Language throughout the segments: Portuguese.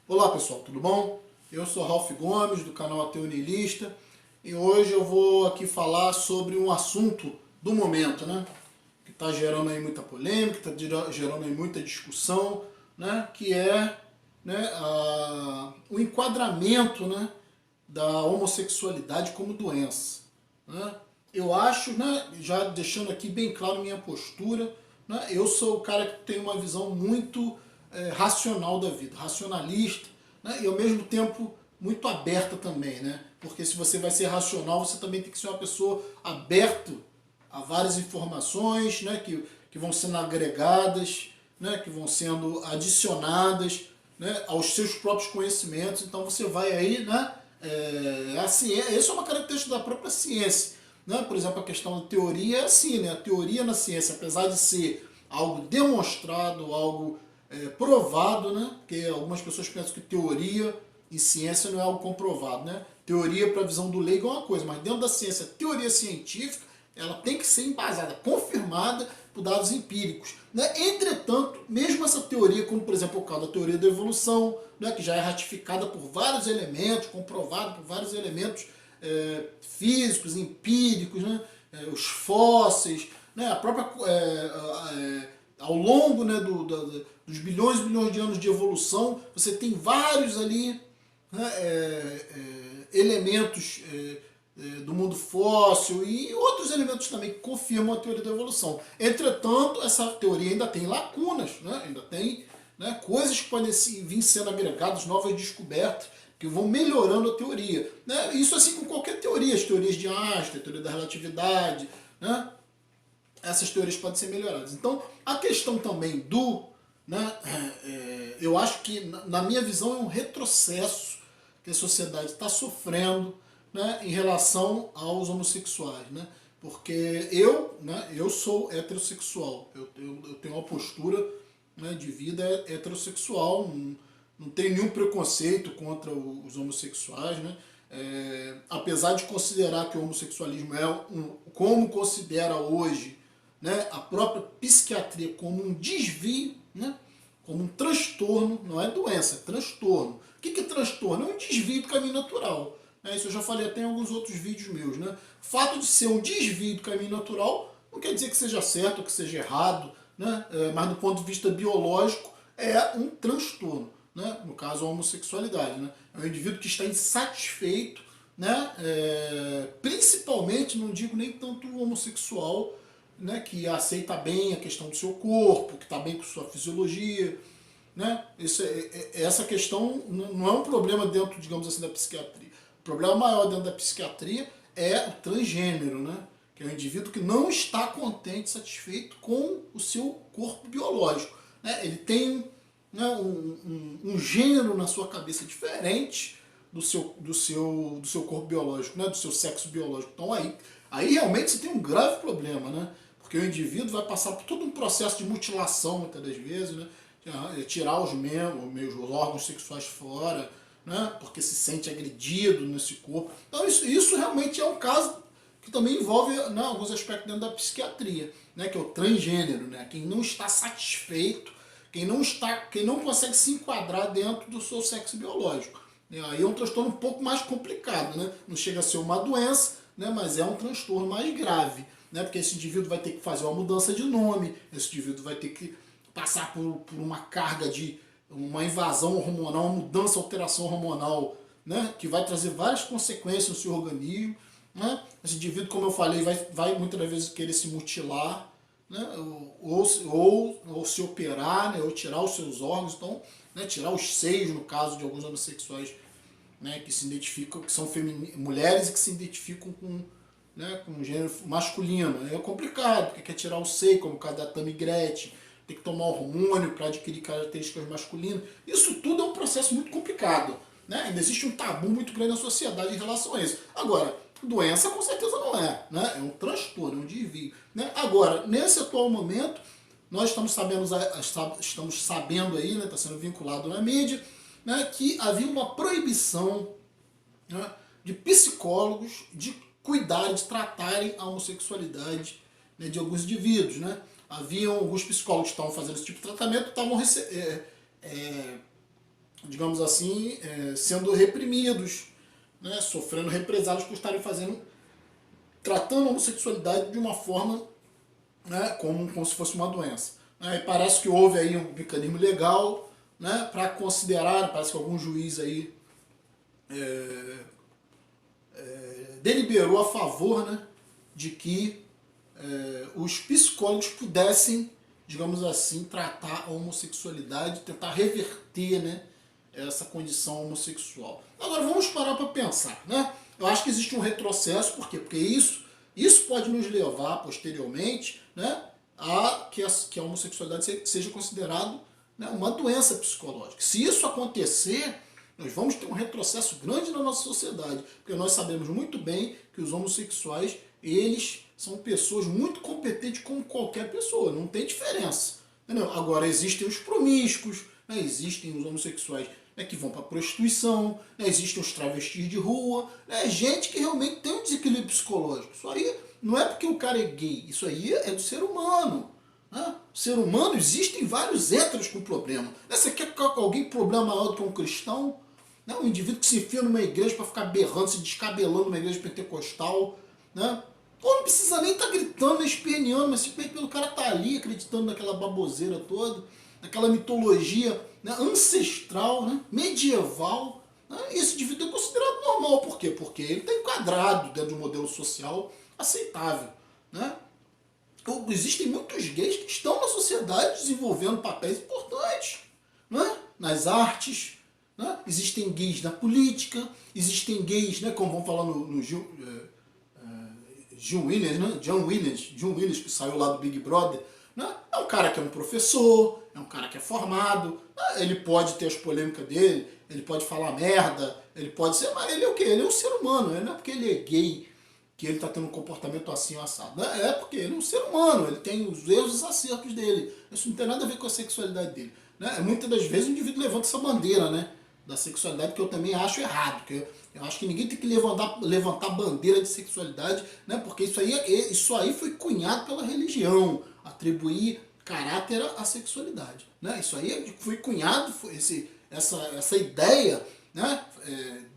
Olá pessoal, tudo bom? Eu sou Ralph Gomes do canal Ateu Niilista e hoje eu vou aqui falar sobre um assunto do momento, né? Que está gerando aí muita polêmica, está gerando aí muita discussão, né? Que é, né, o enquadramento, né, da homossexualidade como doença, né? Eu acho, né, já deixando aqui bem claro minha postura, né, eu sou o cara que tem uma visão muito racional da vida, racionalista, né, e ao mesmo tempo muito aberta também, né? Porque se você vai ser racional, você também tem que ser uma pessoa aberta a várias informações, né, que vão sendo agregadas, né, que vão sendo adicionadas, né, aos seus próprios conhecimentos. Então você vai aí, né, a ciência, isso é uma característica da própria ciência, né? Por exemplo, a questão da teoria é assim, né? A teoria na ciência, apesar de ser algo demonstrado, algo provado, né? Porque algumas pessoas pensam que teoria e ciência não é algo comprovado, né? Teoria para a visão do leigo é uma coisa, mas dentro da ciência, teoria científica, ela tem que ser embasada, confirmada por dados empíricos, né? Entretanto, mesmo essa teoria, como por exemplo o caso da teoria da evolução, né, que já é ratificada por vários elementos, comprovada por vários elementos físicos, empíricos, né, os fósseis, né, a própria, ao longo, né, dos bilhões e bilhões de anos de evolução, você tem vários ali, né, elementos do mundo fóssil e outros elementos também que confirmam a teoria da evolução. Entretanto, essa teoria ainda tem lacunas, né? Ainda tem, né, coisas que podem vir sendo agregadas, novas descobertas, que vão melhorando a teoria, né? Isso assim com qualquer teoria, as teorias de Einstein, a teoria da relatividade, né? Essas teorias podem ser melhoradas. Então, a questão também né, eu acho que, na minha visão, é um retrocesso que a sociedade está sofrendo, né, em relação aos homossexuais, né? Porque eu sou heterossexual, eu tenho uma postura, né, de vida heterossexual, não tenho nenhum preconceito contra os homossexuais, né? Apesar de considerar que o homossexualismo como considera hoje, né, a própria psiquiatria como um desvio, né, como um transtorno, não é doença, é transtorno. O que é transtorno? É um desvio do caminho natural. Isso eu já falei até em alguns outros vídeos meus, né? O fato de ser um desvio do caminho natural não quer dizer que seja certo ou que seja errado, né? Mas do ponto de vista biológico é um transtorno, né? No caso a homossexualidade, né? É um indivíduo que está insatisfeito, né? Principalmente, não digo nem tanto o homossexual, né? Que aceita bem a questão do seu corpo, que está bem com sua fisiologia, né? Essa questão não é um problema dentro, digamos assim, da psiquiatria. O problema maior dentro da psiquiatria é o transgênero, né? Que é um indivíduo que não está contente, satisfeito com o seu corpo biológico, né? Ele tem, né, um gênero na sua cabeça diferente do seu corpo biológico, né? Do seu sexo biológico. Então aí realmente você tem um grave problema, né? Porque o indivíduo vai passar por todo um processo de mutilação, muitas das vezes, né? Tirar os membros, os órgãos sexuais fora, né? Porque se sente agredido nesse corpo. Então isso realmente é um caso que também envolve, né, alguns aspectos dentro da psiquiatria, né? Que é o transgênero, né? Quem não está satisfeito, quem não consegue se enquadrar dentro do seu sexo biológico. Aí é um transtorno um pouco mais complicado, né? Não chega a ser uma doença, né? Mas é um transtorno mais grave, né? Porque esse indivíduo vai ter que fazer uma mudança de nome, esse indivíduo vai ter que passar por uma carga de uma invasão hormonal, uma mudança, alteração hormonal, né, que vai trazer várias consequências no seu organismo, né? Esse indivíduo, como eu falei, vai muitas das vezes querer se mutilar, né, ou se operar, né, ou tirar os seus órgãos, então, né, tirar os seios, no caso de alguns homossexuais, né, que se identificam, que são mulheres e que se identificam com, né, com um gênero masculino. É complicado, porque quer tirar o seio, como o caso da Tammy Gretchen, tem que tomar hormônio para adquirir características masculinas. Isso tudo é um processo muito complicado, né? Ainda existe um tabu muito grande na sociedade em relação a isso. Agora, doença com certeza não é, né? É um transtorno, é um desvio, né? Agora, nesse atual momento, nós estamos sabendo aí, né, está sendo vinculado na mídia, né, que havia uma proibição, né, de psicólogos de cuidar, de tratarem a homossexualidade, né, de alguns indivíduos, né? Haviam alguns psicólogos que estavam fazendo esse tipo de tratamento, estavam digamos assim, sendo reprimidos, né, sofrendo represálias por estarem tratando a homossexualidade de uma forma, né, como se fosse uma doença. E parece que houve aí um mecanismo legal, né, para considerar, parece que algum juiz aí deliberou a favor, né, de que os psicólogos pudessem, digamos assim, tratar a homossexualidade, tentar reverter, né, essa condição homossexual. Agora vamos parar para pensar, né? Eu acho que existe um retrocesso, por quê? Porque isso pode nos levar posteriormente, né, a que a homossexualidade seja considerada, né, uma doença psicológica. Se isso acontecer, nós vamos ter um retrocesso grande na nossa sociedade, porque nós sabemos muito bem que os homossexuais, eles são pessoas muito competentes como qualquer pessoa, não tem diferença. Entendeu? Agora, existem os promíscuos, né, existem os homossexuais, né, que vão para a prostituição, né, existem os travestis de rua, né, gente que realmente tem um desequilíbrio psicológico. Isso aí não é porque o cara é gay, isso aí é do ser humano. Né? O ser humano, existem vários héteros com problema. Né? Você quer que alguém com problema maior do que um cristão? Né? Um indivíduo que se enfia numa igreja para ficar berrando, se descabelando numa igreja pentecostal. Né? Pô, não precisa nem estar tá gritando, esperneando, mas simplesmente pelo cara estar tá ali acreditando naquela baboseira toda, naquela mitologia, né, ancestral, né, medieval. Né? Esse indivíduo é considerado normal. Por quê? Porque ele está enquadrado dentro de um modelo social aceitável. Né? Existem muitos gays que estão na sociedade desenvolvendo papéis importantes, né? Nas artes, né? Existem gays na política, existem gays, né, como vamos falar no John Williams, né? John Williams, que saiu lá do Big Brother. Né? É um cara que é um professor, é um cara que é formado, né? Ele pode ter as polêmicas dele, ele pode falar merda, ele pode ser, mas ele é o quê? Ele é um ser humano, não é porque ele é gay que ele está tendo um comportamento assim ou assado. É porque ele é um ser humano, ele tem os erros e os acertos dele. Isso não tem nada a ver com a sexualidade dele. Né? Muitas das vezes o indivíduo levanta essa bandeira, né, da sexualidade, que eu também acho errado. Porque eu acho que ninguém tem que levantar bandeira de sexualidade, né, porque isso aí foi cunhado pela religião, atribuir caráter à sexualidade. Né? Isso aí foi cunhado, essa ideia, né,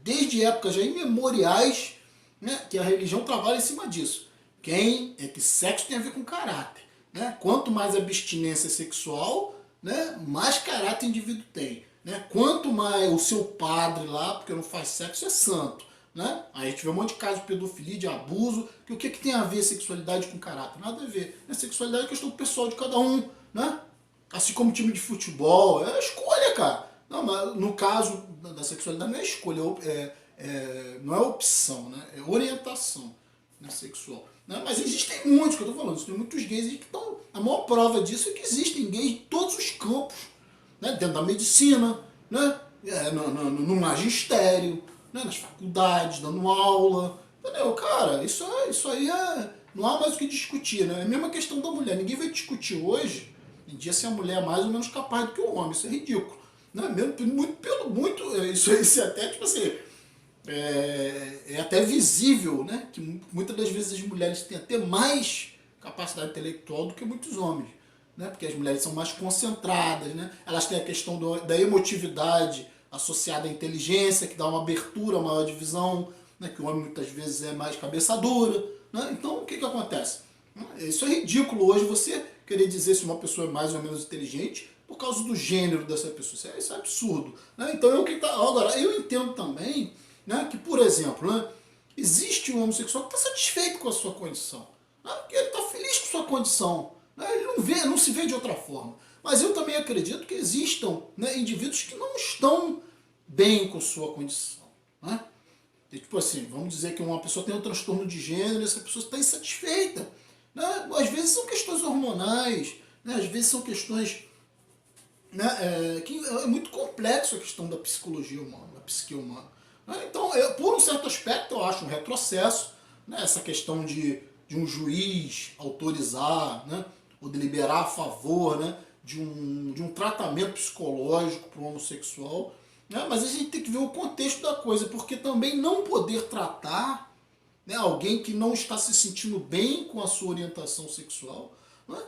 desde épocas já imemoriais, né, que a religião trabalha em cima disso. Que sexo tem a ver com caráter. Né? Quanto mais abstinência sexual, né, mais caráter o indivíduo tem. Né? Quanto mais o seu padre lá, porque não faz sexo, é santo. Né? Aí a gente vê um monte de casos de pedofilia, de abuso, que o que tem a ver sexualidade com caráter? Nada a ver. A sexualidade é questão pessoal de cada um. Né? Assim como time de futebol, é escolha, cara. Não, mas no caso da sexualidade não é escolha, não é opção, né? É orientação, né, sexual. Né? Mas existem muitos, que eu tô falando, existem muitos gays que estão. A maior prova disso é que existem gays em todos os campos, né? Dentro da medicina, né? No magistério, né? Nas faculdades, dando aula. Entendeu? Cara, isso aí não há mais o que discutir, né? É a mesma questão da mulher. Ninguém vai discutir hoje em dia se a mulher é mais ou menos capaz do que o homem. Isso é ridículo. Né? Isso é até tipo assim. É até visível, né, que muitas das vezes as mulheres têm até mais capacidade intelectual do que muitos homens, né, porque as mulheres são mais concentradas, né, elas têm a questão da emotividade associada à inteligência, que dá uma abertura maior de visão, né, que o homem muitas vezes é mais cabeça dura. Né, então o que acontece? Isso é ridículo hoje você querer dizer se uma pessoa é mais ou menos inteligente por causa do gênero dessa pessoa. Isso é absurdo. Né? Então agora, eu entendo também, né, que, por exemplo, né, existe um homossexual que está satisfeito com a sua condição. Né, que ele está feliz com a sua condição. Né, ele não se vê de outra forma. Mas eu também acredito que existam, né, indivíduos que não estão bem com sua condição. Né? E, tipo assim, vamos dizer que uma pessoa tem um transtorno de gênero e essa pessoa está insatisfeita. Né? Às vezes são questões hormonais, né? Às vezes são questões, né, que é muito complexo a questão da psicologia humana, da psique humana. Né? Então, por um certo aspecto, eu acho um retrocesso, né, essa questão de um juiz autorizar, né, ou deliberar a favor, né, de um tratamento psicológico para o homossexual. Né? Mas a gente tem que ver o contexto da coisa, porque também não poder tratar, né, alguém que não está se sentindo bem com a sua orientação sexual, né,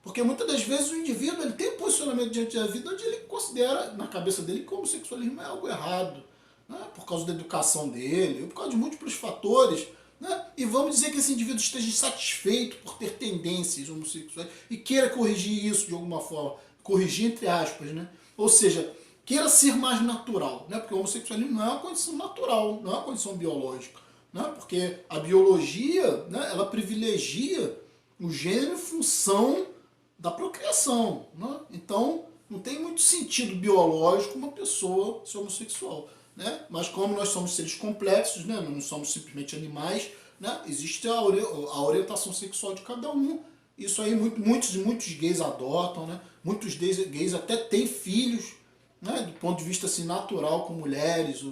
Porque muitas das vezes o indivíduo ele tem um posicionamento diante da vida onde ele considera, na cabeça dele, que o homossexualismo é algo errado, né? Por causa da educação dele, ou por causa de múltiplos fatores, né? E vamos dizer que esse indivíduo esteja insatisfeito por ter tendências homossexuais e queira corrigir isso de alguma forma, corrigir entre aspas, né? Ou seja, queira ser mais natural, né? Porque o homossexualismo não é uma condição natural, não é uma condição biológica, né? Porque a biologia, né, ela privilegia o gênero em função da procriação, né? Então não tem muito sentido biológico uma pessoa ser homossexual, né? Mas como nós somos seres complexos, né? Não somos simplesmente animais, né? Existe a orientação sexual de cada um. Isso aí muitos gays adotam, né? Muitos gays até têm filhos, né? Do ponto de vista assim, natural com mulheres,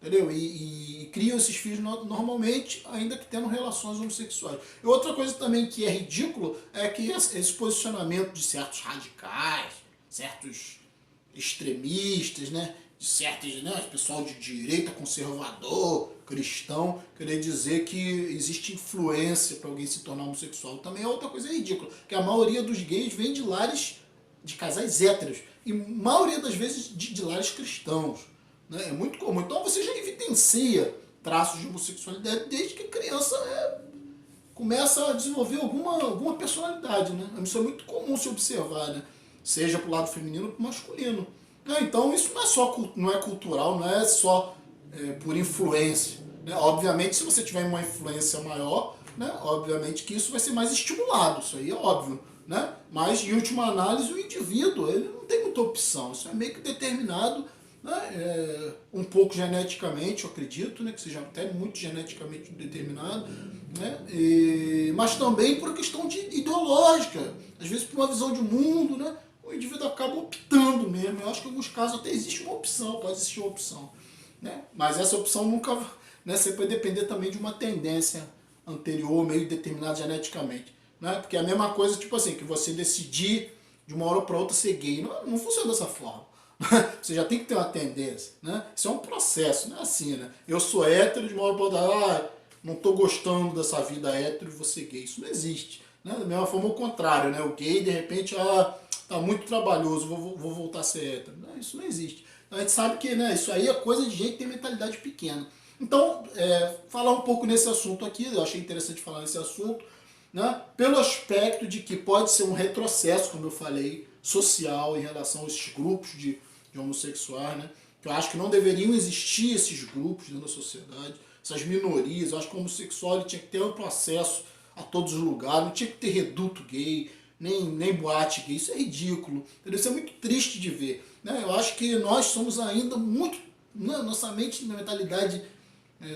entendeu? E criam esses filhos normalmente, ainda que tendo relações homossexuais. E outra coisa também que é ridículo é que esse posicionamento de certos radicais, certos extremistas, né? De certos, né? Pessoal de direita, conservador, cristão, querer dizer que existe influência para alguém se tornar homossexual. Também é outra coisa ridícula, que a maioria dos gays vem de lares de casais héteros, e a maioria das vezes de lares cristãos. Né? É muito comum. Então você já evidencia traços de homossexualidade desde que a criança começa a desenvolver alguma personalidade. Né? Isso é muito comum se observar, né? Seja para o lado feminino ou para o masculino. Então isso não é cultural, não é só por influência. Né? Obviamente, se você tiver uma influência maior, né? Obviamente que isso vai ser mais estimulado, isso aí é óbvio. Né? Mas, em última análise, o indivíduo ele não tem muita opção, isso é meio que determinado, né? Um pouco geneticamente, eu acredito, né? Que seja até muito geneticamente determinado, né? Mas também por questão ideológica, às vezes por uma visão de mundo, né? O indivíduo acaba optando mesmo. Eu acho que em alguns casos até existe uma opção, pode existir uma opção, né? Mas essa opção nunca, né? Sempre vai depender também de uma tendência anterior, meio determinada geneticamente. Né? Porque é a mesma coisa, tipo assim, que você decidir de uma hora para outra ser gay. Não funciona dessa forma. Você já tem que ter uma tendência. Né? Isso é um processo, não é assim, né? Eu sou hétero, de uma hora para outra, não estou gostando dessa vida hétero e vou ser gay. Isso não existe. Né? Da mesma forma, o contrário, né? O gay, de repente, tá muito trabalhoso, vou voltar a ser hétero. Não, isso não existe. Então, a gente sabe que, né, isso aí é coisa de gente que tem mentalidade pequena. Então, falar um pouco nesse assunto aqui, eu achei interessante falar nesse assunto, né, pelo aspecto de que pode ser um retrocesso, como eu falei, social em relação a esses grupos de homossexuais, né, que eu acho que não deveriam existir esses grupos dentro da sociedade, essas minorias. Eu acho que o homossexual ele tinha que ter amplo acesso a todos os lugares, não tinha que ter reduto gay, nem boate gay. Isso é ridículo, entendeu? Isso é muito triste de ver. Né? Eu acho que nós somos ainda muito, né, nossa mente na mentalidade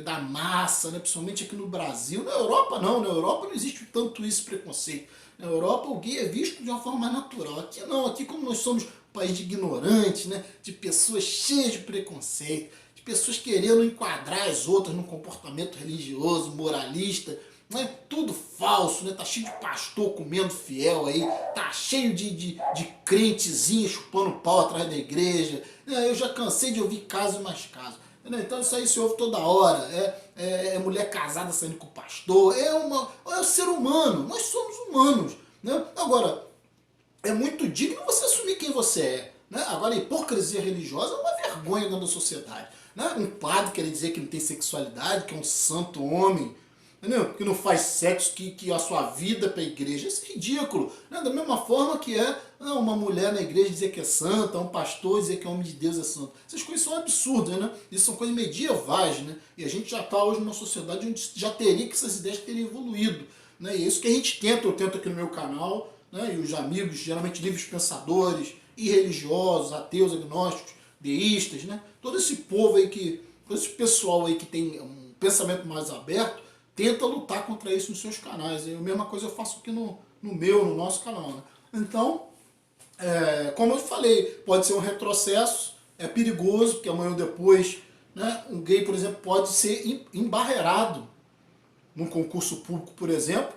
da massa, né? Principalmente aqui no Brasil. Na Europa não, na Europa não existe tanto esse preconceito. Na Europa o gay é visto de uma forma mais natural. Aqui não, aqui como nós somos um país de ignorantes, né? De pessoas cheias de preconceito, de pessoas querendo enquadrar as outras num comportamento religioso, moralista, né? Tudo falso, né? Tá cheio de pastor comendo fiel aí, tá cheio de crentezinha chupando pau atrás da igreja. Eu já cansei de ouvir casos e mais casos. Então isso aí se ouve toda hora, é mulher casada saindo com o pastor, é o ser humano, nós somos humanos. Né? Agora, é muito digno você assumir quem você é. Né? Agora, a hipocrisia religiosa é uma vergonha dentro da sociedade. Né? Um padre quer dizer que não tem sexualidade, que é um santo homem, entendeu? Que não faz sexo, que a sua vida para a igreja. Isso é ridículo. Né? Da mesma forma que uma mulher na igreja dizer que é santa, um pastor dizer que é homem de Deus é santo. Essas coisas são absurdas, né? Isso são coisas medievais, né? E a gente já está hoje numa sociedade onde já teria que essas ideias terem evoluído. Né? E é isso que a gente tenta, eu tento aqui no meu canal, né? E os amigos, geralmente livres pensadores, irreligiosos, ateus, agnósticos, deístas, né? Todo esse povo aí todo esse pessoal aí que tem um pensamento mais aberto, tenta lutar contra isso nos seus canais. E a mesma coisa eu faço aqui no nosso canal. Né? Então, como eu falei, pode ser um retrocesso, é perigoso, porque amanhã ou depois, né, um gay, por exemplo, pode ser embarreirado num concurso público, por exemplo,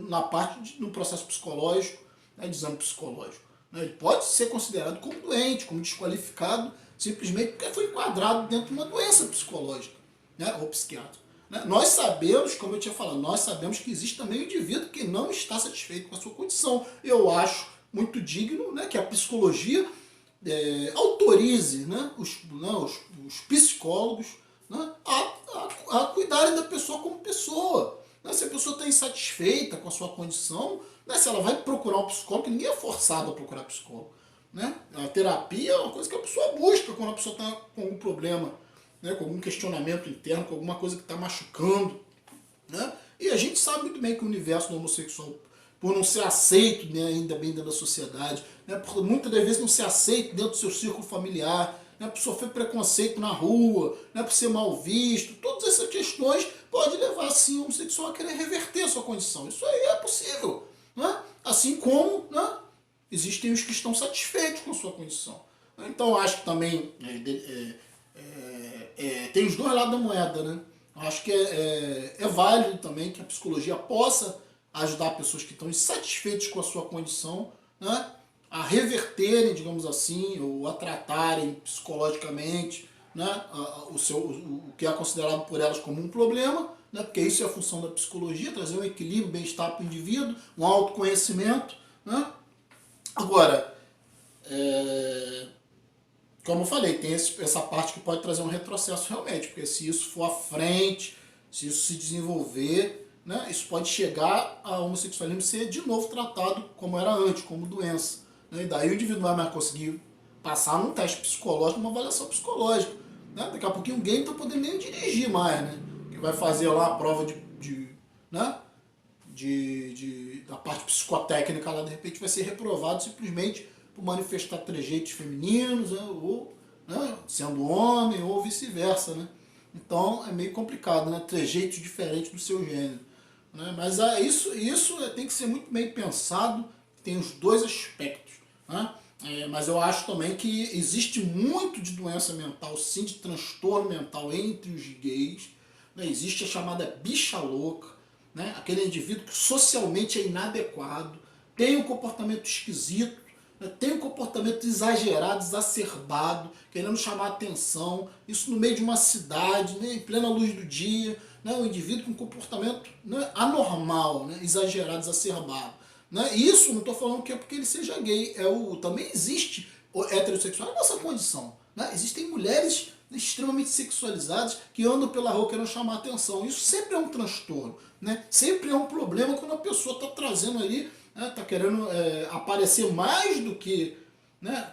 na parte no processo psicológico, né, de exame psicológico. Né? Ele pode ser considerado como doente, como desqualificado, simplesmente porque foi enquadrado dentro de uma doença psicológica, né, ou psiquiátrica. Nós sabemos, como eu tinha falado, nós sabemos que existe também um indivíduo que não está satisfeito com a sua condição. Eu acho, muito digno, né, que a psicologia autorize, né, os psicólogos, né, a cuidarem da pessoa como pessoa. Né? Se a pessoa está insatisfeita com a sua condição, né, se ela vai procurar um psicólogo, ninguém é forçado a procurar psicólogo. Né? A terapia é uma coisa que a pessoa busca quando a pessoa está com algum problema, né, com algum questionamento interno, com alguma coisa que está machucando. Né? E a gente sabe muito bem que o universo do homossexual, por não ser aceito, né, ainda bem dentro da sociedade, né, por muitas das vezes não ser aceito dentro do seu círculo familiar, né, por sofrer preconceito na rua, né, por ser mal visto, todas essas questões podem levar sim o homossexual a querer reverter a sua condição. Isso aí é possível. Né? Assim como, né, existem os que estão satisfeitos com a sua condição. Então acho que também tem os dois lados da moeda. Né? Acho que é válido também que a psicologia possa ajudar pessoas que estão insatisfeitas com a sua condição, né, a reverterem, digamos assim, ou a tratarem psicologicamente, né, o que é considerado por elas como um problema, né, porque isso é a função da psicologia, trazer um equilíbrio, bem-estar para o indivíduo, um autoconhecimento. Né. Agora, como eu falei, tem essa parte que pode trazer um retrocesso realmente, porque se isso for à frente, se isso se desenvolver, né, isso pode chegar a homossexualismo ser de novo tratado como era antes, como doença. Né, e daí o indivíduo não vai mais conseguir passar num teste psicológico, numa avaliação psicológica. Né? Daqui a pouquinho ninguém não está podendo nem dirigir mais. Né? Que vai fazer lá a prova né, da parte psicotécnica lá, de repente vai ser reprovado simplesmente por manifestar trejeitos femininos, né, ou né, sendo homem, ou vice-versa. Né? Então é meio complicado, né? Trejeitos diferentes do seu gênero. Né? Mas isso tem que ser muito bem pensado, tem os dois aspectos. Né? Mas eu acho também que existe muito de doença mental, sim, de transtorno mental entre os gays. Né? Existe a chamada bicha louca, né? Aquele indivíduo que socialmente é inadequado, tem um comportamento esquisito, né? Tem um comportamento exagerado, exacerbado, querendo chamar atenção, isso no meio de uma cidade, né? Em plena luz do dia. Né, um indivíduo com comportamento, né, anormal, né, exagerado, exacerbado. Né? Isso não estou falando que é porque ele seja gay. Também existe o heterossexual na nossa condição. Né? Existem mulheres extremamente sexualizadas que andam pela rua querendo chamar atenção. Isso sempre é um transtorno. Né? Sempre é um problema quando a pessoa está trazendo ali, está querendo aparecer mais do que, né,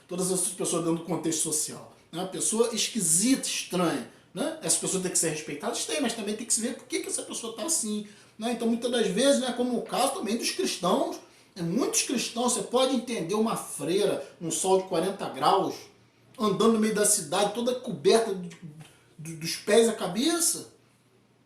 todas essas pessoas dentro do contexto social. Né? Uma pessoa esquisita, estranha. Né? Essas pessoas têm que ser respeitadas, mas também tem que se ver por que essa pessoa está assim. Né? Então, muitas das vezes, né, como o caso também dos cristãos, muitos cristãos, você pode entender uma freira num sol de 40 graus, andando no meio da cidade, toda coberta dos pés à cabeça,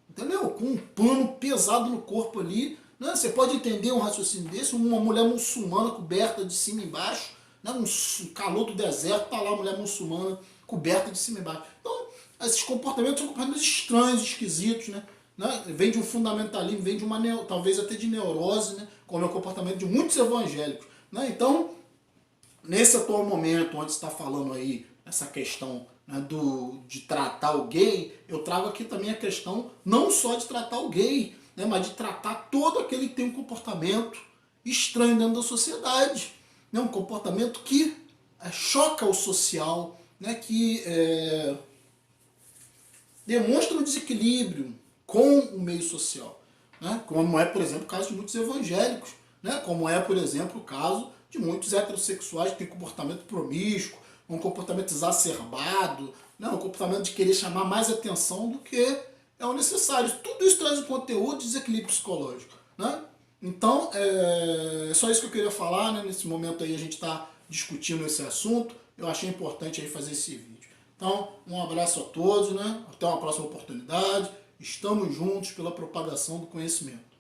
entendeu? Com um pano pesado no corpo ali. Né? Você pode entender um raciocínio desse, uma mulher muçulmana coberta de cima e embaixo, né? Um calor do deserto, está lá a mulher muçulmana coberta de cima e embaixo. Então, esses comportamentos são comportamentos estranhos, esquisitos, né? Vem de um fundamentalismo, vem de talvez até de neurose, né? Como é o comportamento de muitos evangélicos. Né? Então, nesse atual momento, onde está falando aí essa questão, né, de tratar o gay, eu trago aqui também a questão não só de tratar o gay, né, mas de tratar todo aquele que tem um comportamento estranho dentro da sociedade. Né? Um comportamento que choca o social, né, que demonstra um desequilíbrio com o meio social. Né? Como é, por exemplo, o caso de muitos evangélicos. Né? Como é, por exemplo, o caso de muitos heterossexuais que têm comportamento promíscuo, um comportamento exacerbado, né? Um comportamento de querer chamar mais atenção do que é o necessário. Tudo isso traz um conteúdo de desequilíbrio psicológico. Né? Então, é só isso que eu queria falar. Né? Nesse momento aí a gente está discutindo esse assunto. Eu achei importante aí fazer esse vídeo. Então, um abraço a todos, né? Até uma próxima oportunidade. Estamos juntos pela propagação do conhecimento.